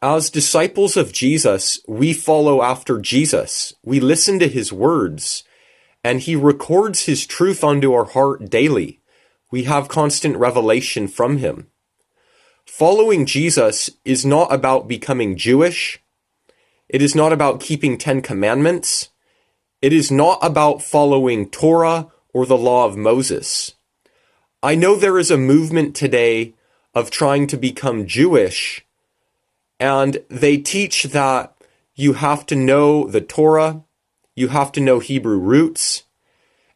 As disciples of Jesus, we follow after Jesus. We listen to his words, and he records his truth onto our heart daily. We have constant revelation from him. Following Jesus is not about becoming Jewish. It is not about keeping 10 commandments. It is not about following Torah or the law of Moses. I know there is a movement today of trying to become Jewish, and they teach that you have to know the Torah, you have to know Hebrew roots,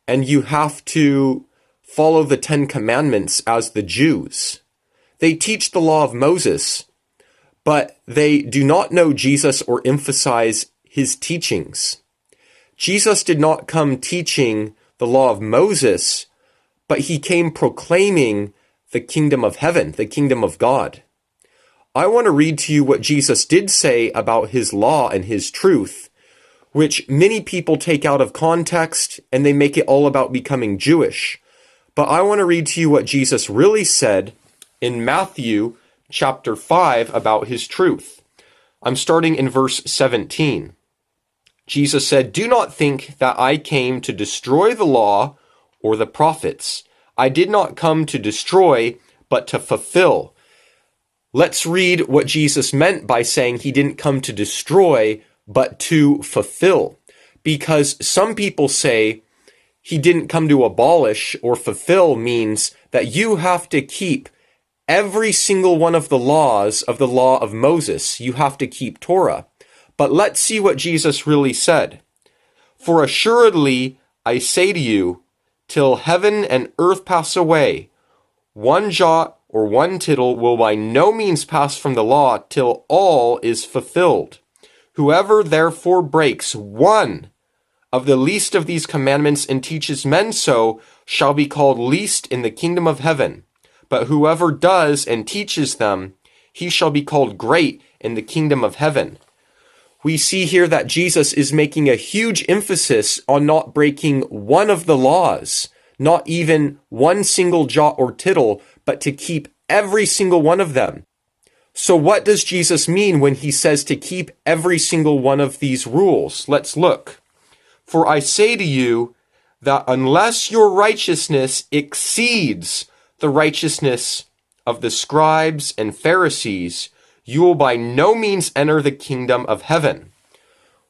and you have to follow the 10 commandments as the Jews. They teach the law of Moses, but they do not know Jesus or emphasize his teachings. Jesus did not come teaching the law of Moses, but he came proclaiming the kingdom of heaven, the kingdom of God. I want to read to you what Jesus did say about his law and his truth, which many people take out of context and they make it all about becoming Jewish. But I want to read to you what Jesus really said in Matthew chapter 5 about his truth. I'm starting in verse 17. Jesus said, "Do not think that I came to destroy the law or the prophets. I did not come to destroy, but to fulfill." Let's read what Jesus meant by saying he didn't come to destroy, but to fulfill. Because some people say he didn't come to abolish, or fulfill means that you have to keep every single one of the laws of the law of Moses. You have to keep Torah. But let's see what Jesus really said. "For assuredly I say to you, till heaven and earth pass away, one jot or one tittle will by no means pass from the law till all is fulfilled. Whoever therefore breaks one of the least of these commandments and teaches men so shall be called least in the kingdom of heaven. But whoever does and teaches them, he shall be called great in the kingdom of heaven." We see here that Jesus is making a huge emphasis on not breaking one of the laws, not even one single jot or tittle, but to keep every single one of them. So what does Jesus mean when he says to keep every single one of these rules? Let's look. "For I say to you that unless your righteousness exceeds the righteousness of the Scribes and Pharisees, you will by no means enter the kingdom of heaven."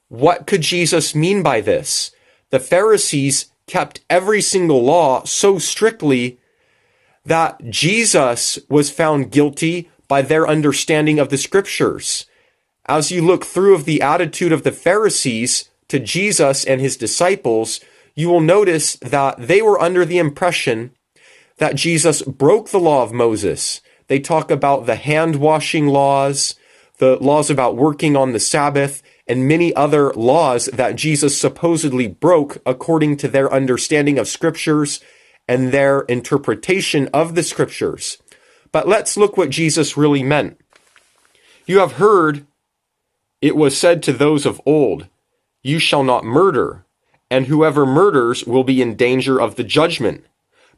What could Jesus mean by this? The Pharisees kept every single law so strictly that Jesus was found guilty by their understanding of the scriptures. As you look through of the attitude of the Pharisees to Jesus and his disciples, you will notice that they were under the impression that Jesus broke the law of Moses. They talk about the hand-washing laws, the laws about working on the Sabbath, and many other laws that Jesus supposedly broke according to their understanding of scriptures and their interpretation of the scriptures. But let's look what Jesus really meant. "You have heard it was said to those of old, 'You shall not murder, and whoever murders will be in danger of the judgment.'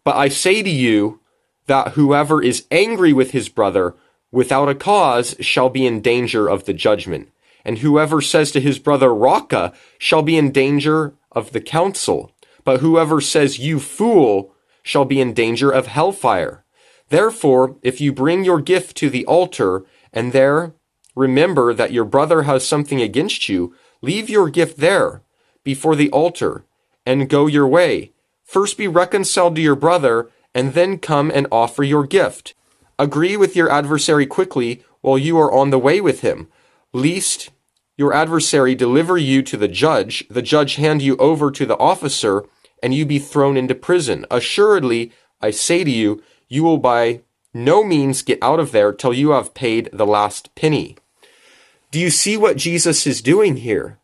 But I say to you that whoever is angry with his brother without a cause shall be in danger of the judgment. And whoever says to his brother, 'Raca,' shall be in danger of the council. But whoever says, 'You fool,' shall be in danger of hellfire. Therefore, if you bring your gift to the altar, and there remember that your brother has something against you, leave your gift there before the altar, and go your way. First be reconciled to your brother, and then come and offer your gift. Agree with your adversary quickly while you are on the way with him, lest your adversary deliver you to the judge hand you over to the officer, and you be thrown into prison. Assuredly, I say to you, you will by no means get out of there till you have paid the last penny." Do you see what Jesus is doing here?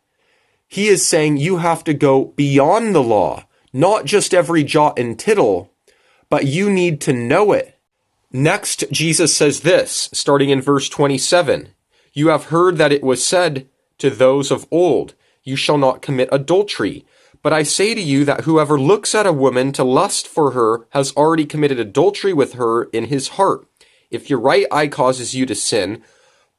He is saying you have to go beyond the law, not just every jot and tittle, but you need to know it. Next, Jesus says this, starting in verse 27. "You have heard that it was said to those of old, 'You shall not commit adultery.' But I say to you that whoever looks at a woman to lust for her has already committed adultery with her in his heart. If your right eye causes you to sin,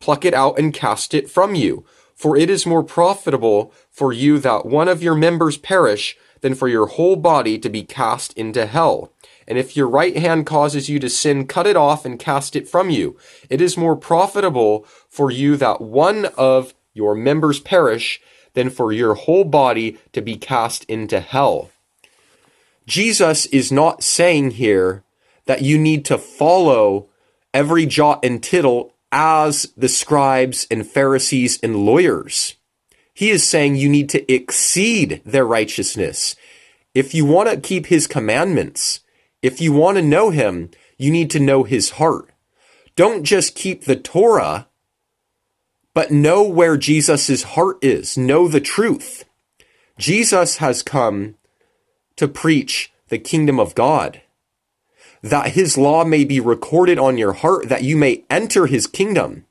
pluck it out and cast it from you. For it is more profitable for you that one of your members perish than for your whole body to be cast into hell. And if your right hand causes you to sin, cut it off and cast it from you. It is more profitable for you that one of your members perish than for your whole body to be cast into hell. Jesus is not saying here that you need to follow every jot and tittle as the scribes and Pharisees and lawyers. He is saying you need to exceed their righteousness. If you want to keep his commandments, if you want to know him, you need to know his heart. Don't just keep the Torah, but know where Jesus' heart is. Know the truth. Jesus has come to preach the kingdom of God, that his law may be recorded on your heart, that you may enter his kingdom.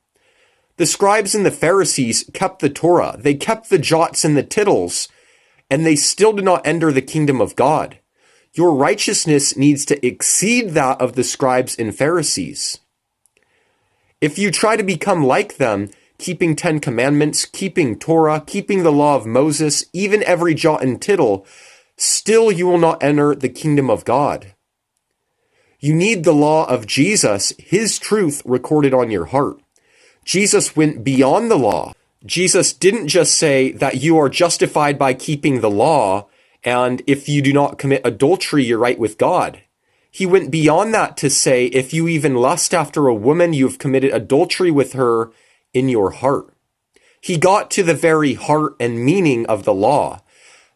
The scribes and the Pharisees kept the Torah. They kept the jots and the tittles, and they still did not enter the kingdom of God. Your righteousness needs to exceed that of the scribes and Pharisees. If you try to become like them, keeping 10 commandments, keeping Torah, keeping the law of Moses, even every jot and tittle, still you will not enter the kingdom of God. You need the law of Jesus, his truth recorded on your heart. Jesus went beyond the law. Jesus didn't just say that you are justified by keeping the law, and if you do not commit adultery, you're right with God. He went beyond that to say, if you even lust after a woman, you have committed adultery with her in your heart. He got to the very heart and meaning of the law.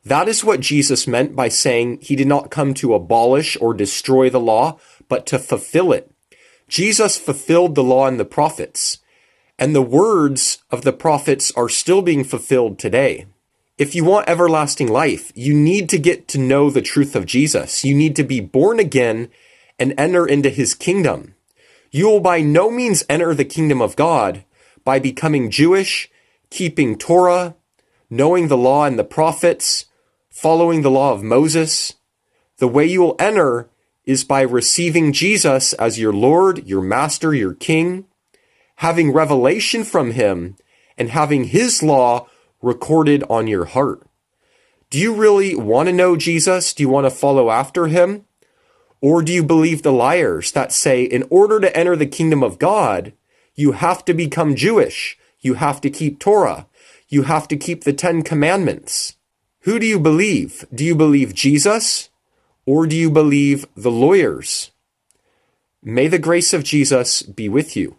That is what Jesus meant by saying he did not come to abolish or destroy the law, but to fulfill it. Jesus fulfilled the law and the prophets, and the words of the prophets are still being fulfilled today. If you want everlasting life, you need to get to know the truth of Jesus. You need to be born again and enter into his kingdom. You will by no means enter the kingdom of God by becoming Jewish, keeping Torah, knowing the law and the prophets, following the law of Moses. The way you will enter is by receiving Jesus as your Lord, your Master, your King, having revelation from him, and having his law recorded on your heart. Do you really want to know Jesus? Do you want to follow after him? Or do you believe the liars that say, in order to enter the kingdom of God, you have to become Jewish, you have to keep Torah, you have to keep the 10 commandments? Who do you believe? Do you believe Jesus? Or do you believe the lawyers? May the grace of Jesus be with you.